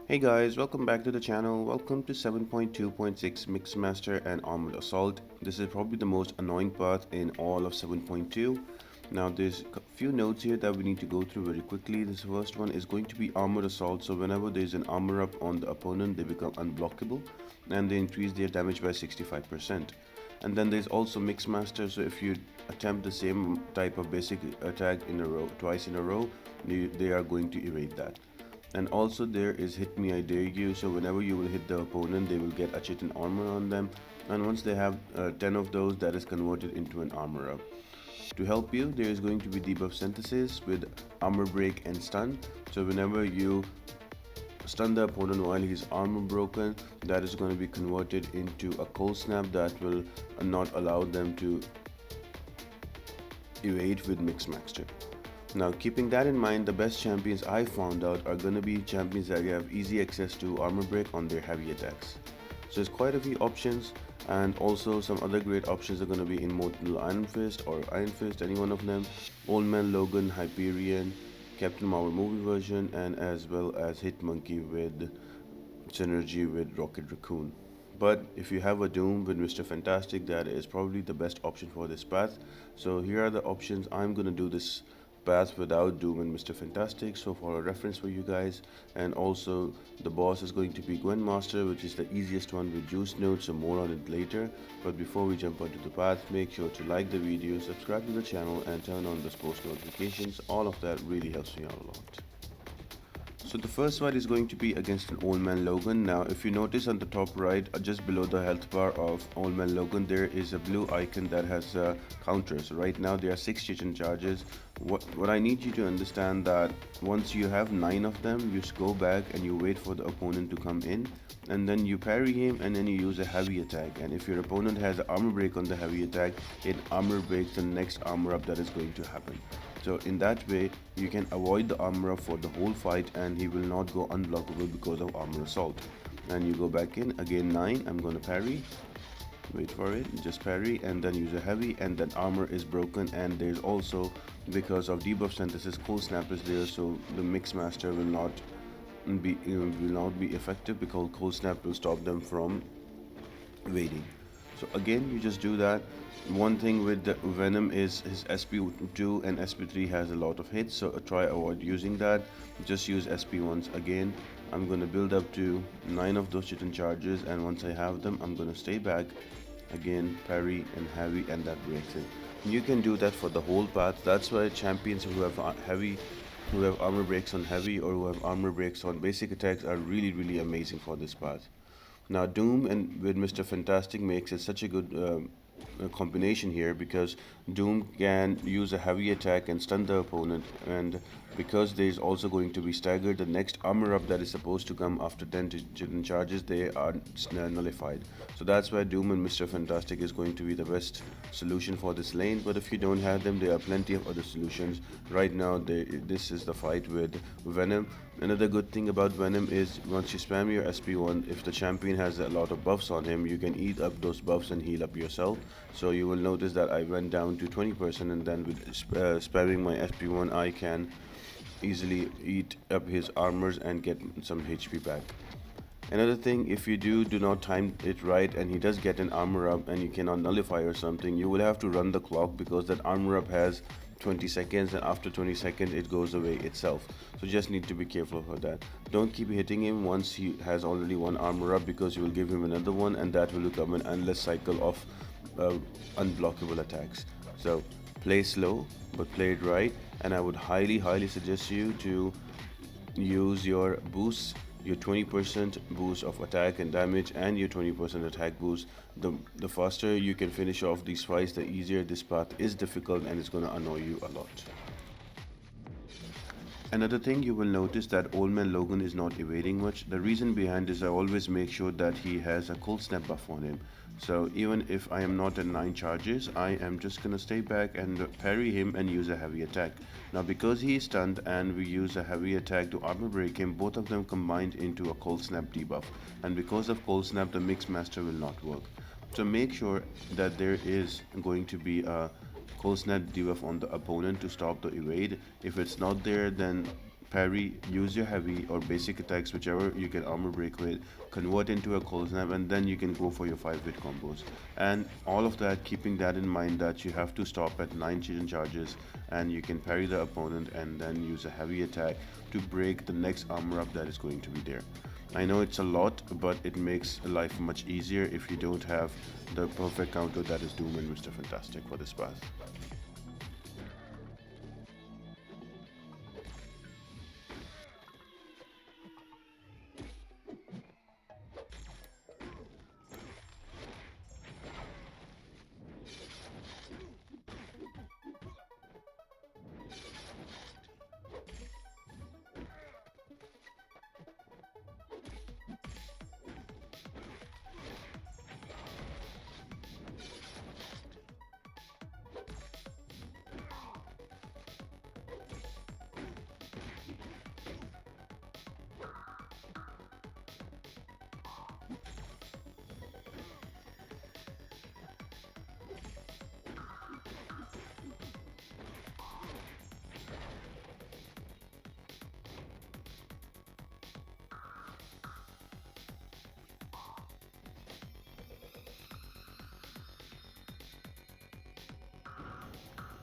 Hey guys, welcome back to the channel. Welcome to 7.2.6 Mixmaster and Armored Assault. This is probably the most annoying part in all of 7.2. Now there's a few notes here that we need to go through very quickly. This first one is going to be Armored Assault. So whenever there's an armor up on the opponent, they become unblockable and they increase their damage by 65%. And then there's also Mixmaster. So if you attempt the same type of basic attack in a row, twice in a row, they are going to evade that. And also there is hit me I dare you, so whenever you will hit the opponent they will get a chitin armor on them, and once they have 10 of those, that is converted into an armor up. To help you, there is going to be debuff synthesis with armor break and stun. So whenever you stun the opponent while his armor broken, that is going to be converted into a cold snap that will not allow them to evade with Mixmaster. Now, keeping that in mind, the best champions I found out are going to be champions that have easy access to armor break on their heavy attacks. So there's quite a few options, and also some other great options are going to be Immortal Iron Fist or Iron Fist, any one of them, Old Man Logan, Hyperion, Captain Marvel movie version, and as well as Hit Monkey with synergy with Rocket Raccoon. But if you have a Doom with Mr. Fantastic, that is probably the best option for this path. So here are the options. I'm gonna do this path without Doom and Mr. Fantastic, so for a reference for you guys. And also the boss is going to be Gwenmaster, which is the easiest one with juice nodes, so more on it later. But before we jump onto the path, make sure to like the video, subscribe to the channel, and turn on the post notifications. All of that really helps me out a lot. So the first fight is going to be against an Old Man Logan. Now if you notice on the top right, just below the health bar of Old Man Logan, there is a blue icon that has counters. Right now there are 6 chitin charges. What I need you to understand that once you have 9 of them, you just go back and you wait for the opponent to come in, and then you parry him, and then you use a heavy attack. And if your opponent has an armor break on the heavy attack, it armor breaks the next armor up that is going to happen. So in that way you can avoid the armor up for the whole fight, and he will not go unblockable because of armor assault. And you go back in again 9. I'm gonna parry, wait for it, just parry, and then use a heavy, and then armor is broken. And there's also, because of debuff synthesis, cold snap is there, so the Mixmaster will not be effective because cold snap will stop them from evading. So again you just do that. One thing with the Venom is his SP2 and SP3 has a lot of hits, so try avoid using that. Just use SP1s. Again, I'm gonna build up to 9 of those chitin charges, and once I have them, I'm gonna stay back, again parry and heavy, and that breaks it. You can do that for the whole path. That's why champions who have armor breaks on heavy, or who have armor breaks on basic attacks, are really amazing for this path. Now Doom and with Mr. Fantastic makes it such a good combination here, because Doom can use a heavy attack and stun the opponent, and because there is also going to be staggered, the next armor up that is supposed to come after 10 chitin charges, they are nullified. So that's why Doom and Mr. Fantastic is going to be the best solution for this lane. But if you don't have them, there are plenty of other solutions. Right now this is the fight with Venom. Another good thing about Venom is once you spam your SP1, if the champion has a lot of buffs on him, you can eat up those buffs and heal up yourself. So you will notice that I went down to 20%, and then with spamming my SP1 I can easily eat up his armors and get some HP back. Another thing, if you do not time it right and he does get an armor up and you cannot nullify or something, you will have to run the clock, because that armor up has 20 seconds, and after 20 seconds it goes away itself. So just need to be careful for that. Don't keep hitting him once he has already one armor up, because you will give him another one, and that will become an endless cycle of unblockable attacks. So play slow but play it right, and I would highly suggest you to use your boosts, your 20% boost of attack and damage, and your 20% attack boost. The faster you can finish off these fights, the easier. This path is difficult and it's gonna annoy you a lot. Another thing, you will notice that Old Man Logan is not evading much. The reason behind is I always make sure that he has a cold snap buff on him. So even if I am not at 9 charges, I am just gonna stay back and parry him and use a heavy attack. Now because he is stunned and we use a heavy attack to armor break him, both of them combined into a cold snap debuff. And because of cold snap, the Mixmaster will not work. So make sure that there is going to be a cold snap debuff on the opponent to stop the evade. If it's not there, then parry, use your heavy or basic attacks, whichever you can armor break with, convert into a cold snap, and then you can go for your 5-hit combos. And all of that, keeping that in mind that you have to stop at 9 chitin charges, and you can parry the opponent and then use a heavy attack to break the next armor up that is going to be there. I know it's a lot, but it makes life much easier if you don't have the perfect counter that is Doom and Mr. Fantastic for this path.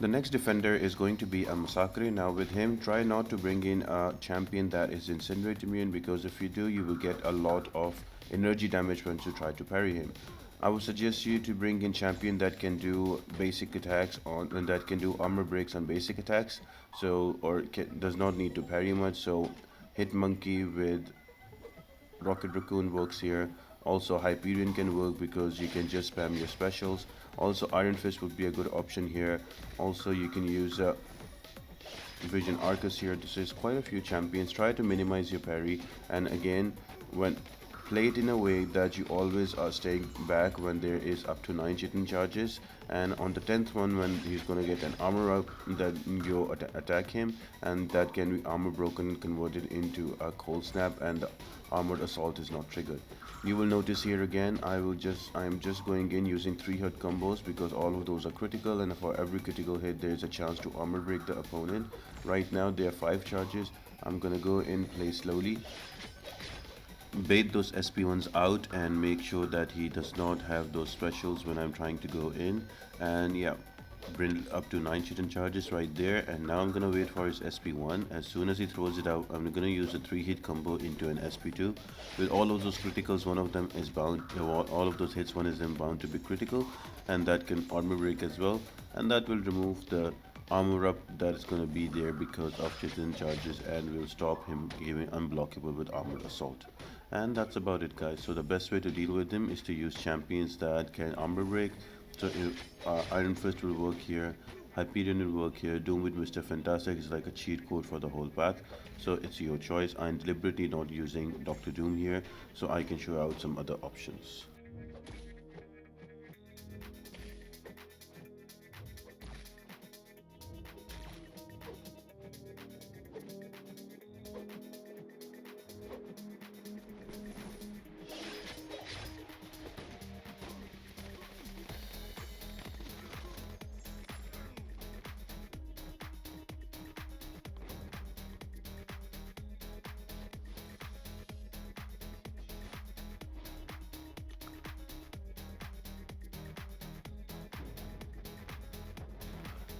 The next defender is going to be a Masacre. Now with him, try not to bring in a champion that is incinerate immune, because if you do, you will get a lot of energy damage once you try to parry him. I would suggest you to bring in champion that can do basic attacks on, and that can do armor breaks on basic attacks, so does not need to parry much. So hit monkey with Rocket Raccoon works here. Also Hyperion can work because you can just spam your specials. Also Iron Fist would be a good option here. Also you can use Vision Arkus here. This is quite a few champions. Try to minimize your parry, and again, when play it in a way that you always are staying back when there is up to 9 chitin charges, and on the 10th one when he's gonna get an armor up, that you attack him, and that can be armor broken and converted into a cold snap, and the armored assault is not triggered. You will notice here again, I am just going in using 3-hit combos because all of those are critical, and for every critical hit there is a chance to armor break the opponent. Right now there are 5 charges. I'm gonna go in, play slowly, bait those SP1s out, and make sure that he does not have those specials when I'm trying to go in. And yeah, bring up to 9 chitin charges right there. And now I'm gonna wait for his SP1. As soon as he throws it out, I'm gonna use a 3-hit combo into an SP2. With all of those criticals, one of them is bound, all of those hits, one is then bound to be critical, and that can armor break as well, and that will remove the armor up that is going to be there because of chitin charges, and will stop him giving unblockable with armored assault. And that's about it, guys. So the best way to deal with him is to use champions that can armor break. So Iron Fist will work here, Hyperion will work here, Doom with Mr. Fantastic is like a cheat code for the whole path. So it's your choice. I'm deliberately not using Dr. Doom here so I can show out some other options.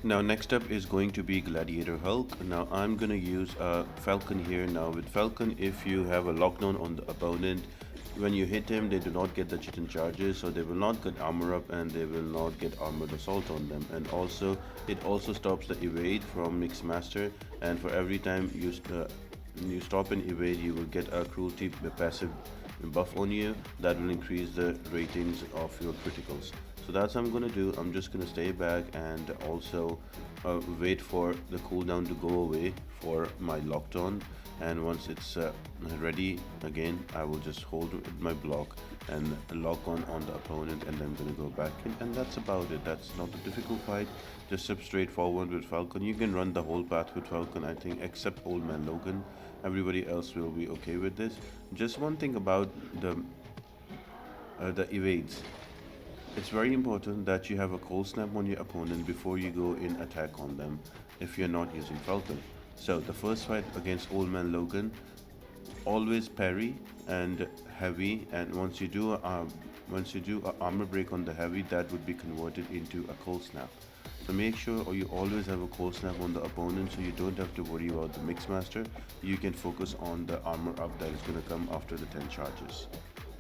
Now next up is going to be Galdiator Hulk. Now I'm gonna use a Falcon here. Now with Falcon, if you have a lockdown on the opponent, when you hit him they do not get the chitin charges, so they will not get armor up and they will not get armored assault on them. And also it also stops the evade from Mixmaster, and for every time you stop and evade, you will get a cruelty passive buff on you that will increase the ratings of your criticals. So that's what I'm gonna do. I'm just gonna stay back and also wait for the cooldown to go away for my lockdown, and once it's ready again, I will just hold my block and lock on the opponent, and then I'm gonna go back in, and that's about it. That's not a difficult fight, just straightforward with Falcon. You can run the whole path with Falcon, I think, except old Man Logan. Everybody else will be okay with this. Just one thing about the evades. It's very important that you have a cold snap on your opponent before you go in attack on them if you're not using Falcon. So the first fight against Old Man Logan, always parry and heavy, and once you do a armor break on the heavy, that would be converted into a cold snap. So make sure or you always have a cold snap on the opponent, so you don't have to worry about the mix master. You can focus on the armor up that is going to come after the 10 charges.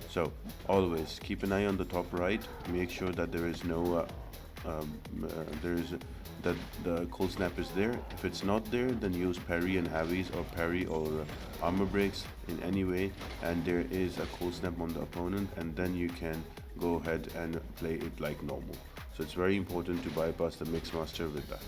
So always keep an eye on the top right, make sure that there is no there is that the cold snap is there. If it's not there, then use parry and heavies, or parry or armor breaks in any way, and there is a cold snap on the opponent, and then you can go ahead and play it like normal. So it's very important to bypass the mix master with that.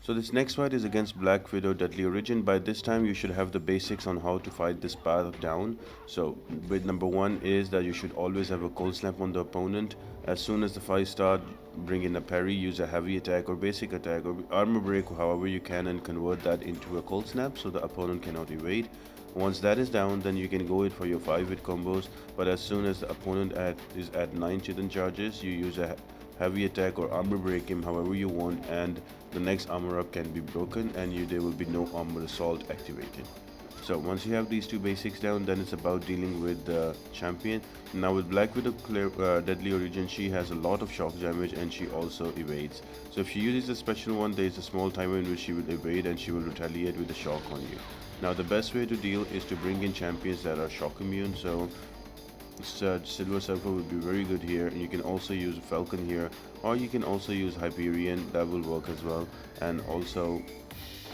So this next fight is against Black Widow Deadly Origin. By this time you should have the basics on how to fight this path down. So with number one is that you should always have a cold snap on the opponent. As soon as the fight starts, bring in a parry, use a heavy attack or basic attack or armor break, however you can, and convert that into a cold snap so the opponent cannot evade. Once that is down, then you can go in for your 5-hit combos, but as soon as the opponent is at 9 chitin charges, you use a heavy attack or armor break him however you want, and the next armor up can be broken, and there will be no armor assault activated. So once you have these two basics down, then it's about dealing with the champion. Now with Black Widow Deadly Origin, she has a lot of shock damage and she also evades. So if she uses a special one, there is a small timer in which she will evade and she will retaliate with a shock on you. Now the best way to deal is to bring in champions that are shock immune. So Silver Surfer would be very good here, and you can also use Falcon here, or you can also use Hyperion, that will work as well. And also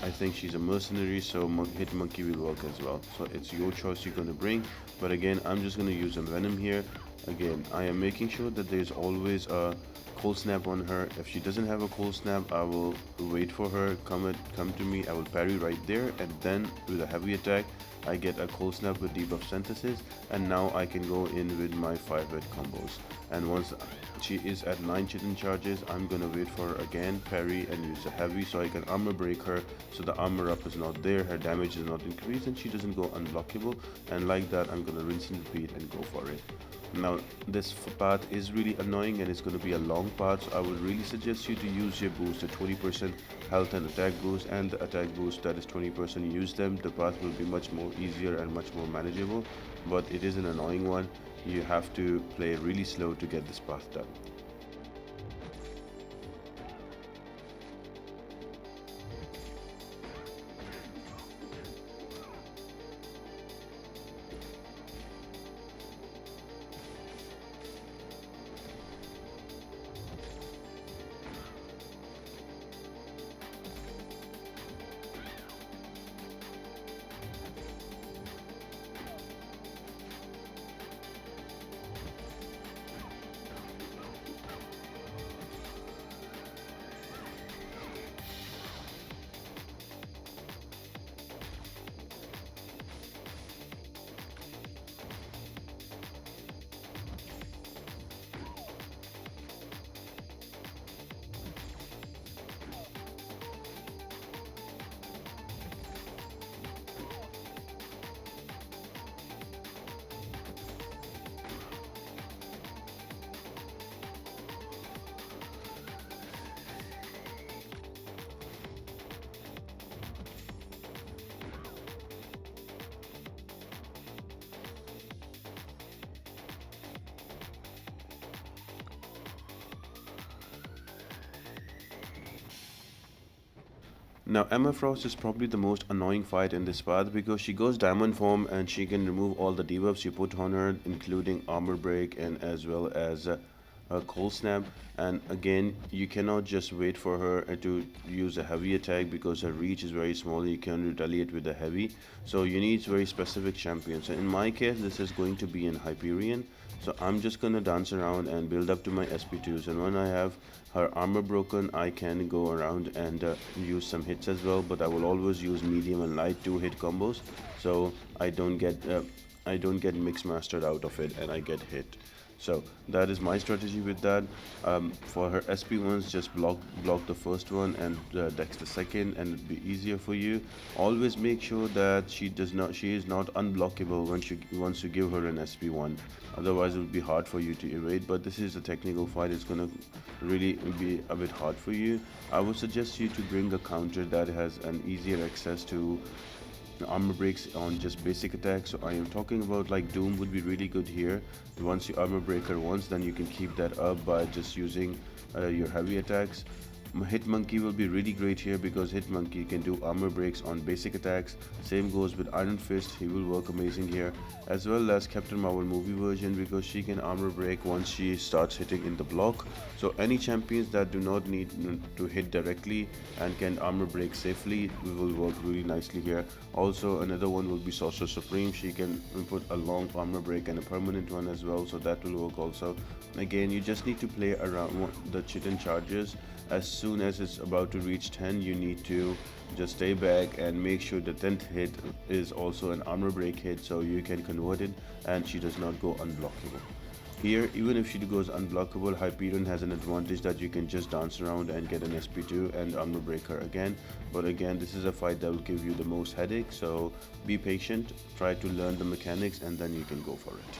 I think she's a mercenary, so Hit Monkey will work as well. So it's your choice you're going to bring, but again I'm just going to use a Venom here. Again, I am making sure that there's always a cold snap on her. If she doesn't have a cold snap, I will wait for her, come to me, I will parry right there, and then with a heavy attack I get a cold snap with debuff synthesis, and now I can go in with my 5-hit combos. And once she is at 9 chitin charges, I'm gonna wait for her again, parry, and use a heavy so I can armor break her, so the armor up is not there, her damage is not increased, and she doesn't go unblockable. And like that, I'm gonna rinse and repeat and go for it. Now this path is really annoying and it's going to be a long path, so I would really suggest you to use your boost, the 20% health and attack boost, and the attack boost that is 20%. Use them. The path will be much more easier and much more manageable, but it is an annoying one. You have to play really slow to get this path done. Now Emma Frost is probably the most annoying fight in this path because she goes diamond form and she can remove all the debuffs you put on her, including armor break and as well as cold snap. And again, you cannot just wait for her to use a heavy attack because her reach is very small. You can retaliate with a heavy, so you need very specific champions. So in my case, this is going to be an Hyperion. So I'm just gonna dance around and build up to my SP2s, and when I have her armor broken, I can go around and use some hits as well, but I will always use medium and light 2-hit combos, so I don't get mix mastered out of it and I get hit. So that is my strategy with that. For her SP1s, just block the first one and dex the second, and it'll be easier for you. Always make sure that she is not unblockable once you give her an SP1. Otherwise, it will be hard for you to evade. But this is a technical fight; it's gonna really be a bit hard for you. I would suggest you to bring a counter that has an easier access to armor breaks on just basic attacks. So I am talking about like Doom would be really good here. Once you armor breaker once, then you can keep that up by just using your heavy attacks. Hit Monkey will be really great here because Hit Monkey can do armor breaks on basic attacks. Same goes with Iron Fist, he will work amazing here, as well as Captain Marvel movie version because she can armor break once she starts hitting in the block. So any champions that do not need to hit directly and can armor break safely will work really nicely here. Also another one will be Sorcerer Supreme. She can put a long armor break and a permanent one as well, so that will work also. Again, you just need to play around the Chitin charges. As soon as it's about to reach 10, you need to just stay back and make sure the 10th hit is also an armor break hit, so you can convert it and she does not go unblockable. Here, even if she goes unblockable, Hyperion has an advantage that you can just dance around and get an SP2 and armor break her again. But again, this is a fight that will give you the most headache, so be patient, try to learn the mechanics, and then you can go for it.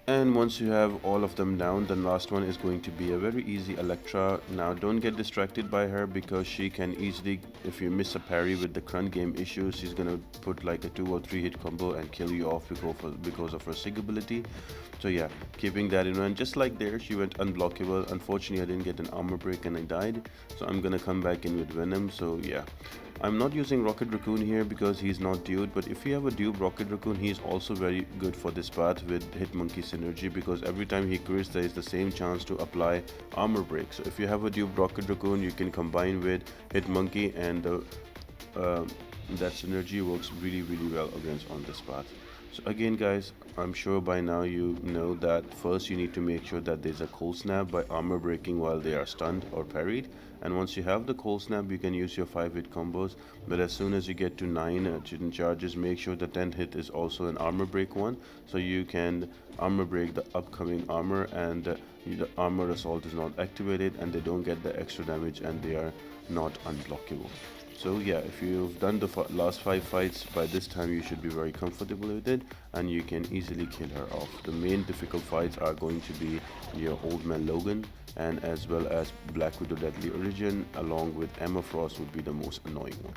And once you have all of them down, the last one is going to be a very easy Elecktra. Now don't get distracted by her because she can easily, if you miss a parry with the current game issues, she's gonna put like a 2 or 3 hit combo and kill you off because of her sig ability. So yeah, keeping that in mind. Just like there, she went unblockable. Unfortunately, I didn't get an armor break and I died. So I'm gonna come back in with Venom. So yeah. I'm not using Rocket Raccoon here because he's not dude, but if you have a dude Rocket Raccoon, he's also very good for this path with Hitmonkey synergy because every time he crits, there is the same chance to apply armor break. So if you have a dude Rocket Raccoon, you can combine with Hitmonkey, and that synergy works really well against on this path. So again guys, I'm sure by now you know that first you need to make sure that there's a cold snap by armor breaking while they are stunned or parried, And once you have the cold snap, you can use your 5-hit combos. But as soon as you get to 9 charges, make sure the 10th hit is also an armor break one, so you can armor break the upcoming armor, and the armor assault is not activated, and they don't get the extra damage, and they are not unblockable. So yeah, if you've done the last 5 fights, by this time you should be very comfortable with it, and you can easily kill her off. The main difficult fights are going to be your old man Logan, and as well as Black Widow Deadly Origin, along with Emma Frost would be the most annoying one.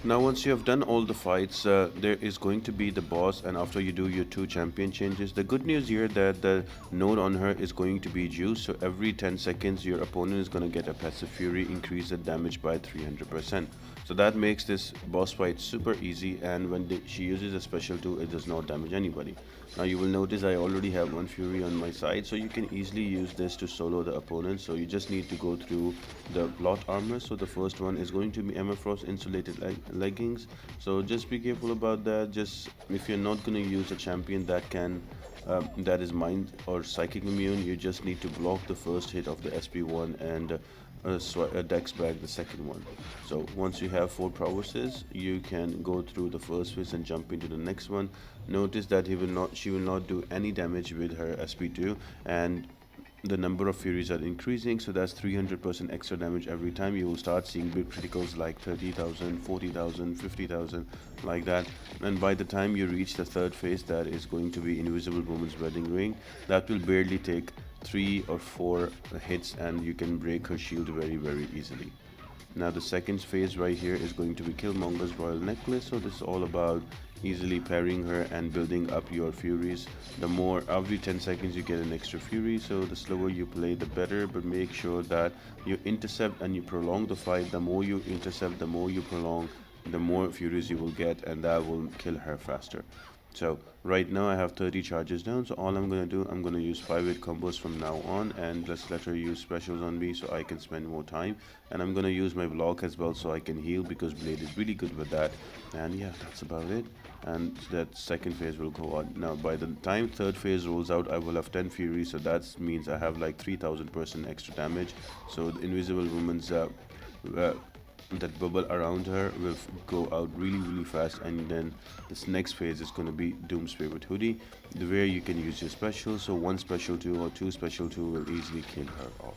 Now once you have done all the fights, there is going to be the boss, and after you do your 2 champion changes, the good news here that the node on her is going to be juiced, so every 10 seconds your opponent is going to get a passive fury, increase the damage by 300%. So that makes this boss fight super easy, and when she uses a special 2, it does not damage anybody. Now you will notice I already have 1 fury on my side, so you can easily use this to solo the opponent. So you just need to go through the plot armor. So the first one is going to be Emma Frost insulated leggings, so just be careful about that. Just if you're not going to use a champion that can that is mind or psychic immune, you just need to block the first hit of the SP1 and dex back the second one. So once you have 4 prowesses, you can go through the first phase and jump into the next one. Notice that she will not do any damage with her SP2, and the number of furies are increasing, so that's 300% extra damage every time. You will start seeing big criticals like 30,000, 40,000, 50,000, like that. And by the time you reach the third phase, that is going to be Invisible Woman's Wedding Ring, that will barely take 3 or 4 hits, and you can break her shield very easily. Now the second phase right here is going to be Killmonger's Royal Necklace. So this is all about easily parrying her and building up your furies. The more, every 10 seconds you get an extra fury, so the slower you play the better, but make sure that you intercept and you prolong the fight. The more you intercept, the more you prolong, the more furies you will get, and that will kill her faster. So right now I have 30 charges down, so all I'm gonna do, I'm gonna use 5-hit combos from now on, and let's let her use specials on me so I can spend more time. And I'm gonna use my block as well so I can heal, because Blade is really good with that. And yeah, that's about it. And that second phase will go on. Now by the time third phase rolls out, I will have 10 fury, so that means I have like 3000% extra damage. So the Invisible Woman's that bubble around her will go out really fast, and then this next phase is going to be Doomspray with Hoodie, where you can use your special. So one special 2 or 2 special 2 will easily kill her off.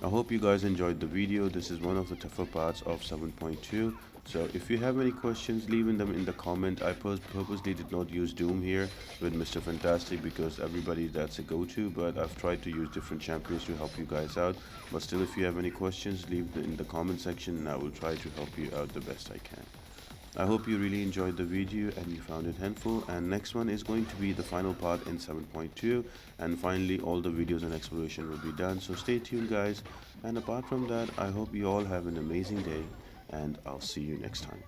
I hope you guys enjoyed the video. This is one of the tougher parts of 7.2. So if you have any questions, leave them in the comment. I purposely did not use Doom here with Mr. Fantastic because everybody that's a go-to, but I've tried to use different champions to help you guys out. But still, if you have any questions, leave them in the comment section and I will try to help you out the best I can. I hope you really enjoyed the video and you found it helpful, and next one is going to be the final part in 7.2, and finally all the videos and exploration will be done, so stay tuned guys. And apart from that, I hope you all have an amazing day and I'll see you next time.